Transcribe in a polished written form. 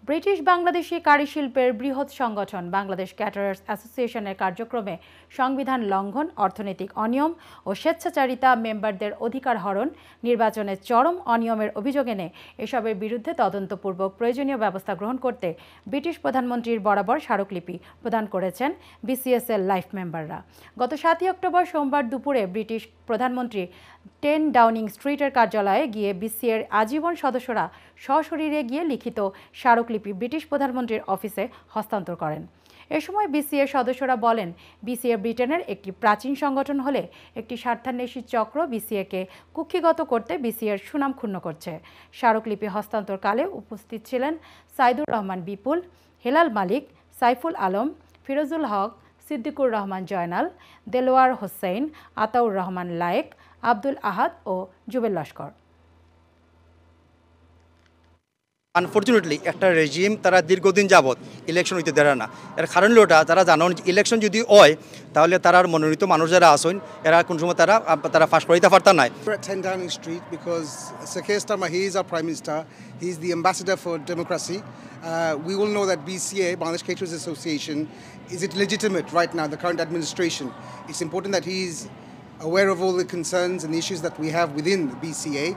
British Bangladeshi কারিশিল্পের বৃহৎ সংগঠন Bangladesh caterers অ্যাসোসিয়েশনের কার্যক্রমে সংবিধান লঙ্ঘন, অর্থনৈতিক অনিয়ম ও স্বেচ্ছাচারিতা, মেম্বারদের অধিকার হরণ, নির্বাচনে চরম অনিয়মের অভিযোগ এনে এসবের বিরুদ্ধে তদন্তপূর্বক প্রয়োজনীয় ব্যবস্থা গ্রহণ করতে ব্রিটিশ প্রধানমন্ত্রীর বরাবর স্মারকলিপি প্রদান করেছেন বিসিএসের লাইফ মেম্বাররা। গত 7 অক্টোবর সোমবার দুপুরে ব্রিটিশ প্রধানমন্ত্রী 10 ডাউনিং স্ট্রিটের কার্যালয়ে গিয়ে বিসিএর আজীবন সদস্যরা সশরীরে গিয়ে লিখিত স্মারকলিপি ব্রিটিশ প্রধানমন্ত্রীর অফিসে হস্তান্তর করেন। এ সময় বিসিএর সদস্যরা বলেন, বিসিএ ব্রিটেনের একটি প্রাচীন সংগঠন হলে একটি স্বার্থান্বেষী চক্র বিসিএকে কুক্ষিগত করতে বিসিএর সুনাম ক্ষুণ্ণ করছে। স্মারকলিপি হস্তান্তরকালে উপস্থিত ছিলেন সাইদুর রহমান বিপুল, হেলাল মালিক, সাইফুল আলম, ফিরোজুল হক, সিদ্দিকুর রহমান জয়নাল, দেলোয়ার হোসেন, আতাউর রহমান লায়েক, আব্দুল আহাদ ও জুবেল লস্কর। আনফর্চুনেটলি একটা রেজিম তারা দীর্ঘদিন যাবৎ ইলেকশন হইতে দেয় না। এর কারণ হলো তারা জানেন ইলেকশন যদি হয় তাহলে তারা মনোনীত মানুষ যারা আসেন এরা কোন সময় তারা ফাঁস করাইতে পারতা নাই। 10 Downing Street because Sir Keir Starmer, he is our Prime Minister, he is the ambassador for democracy. We all know that BCA, Bangladesh Caterers Association, is it legitimate right now, the current administration. It's important that he is aware of all the concerns and issues that we have within the BCA.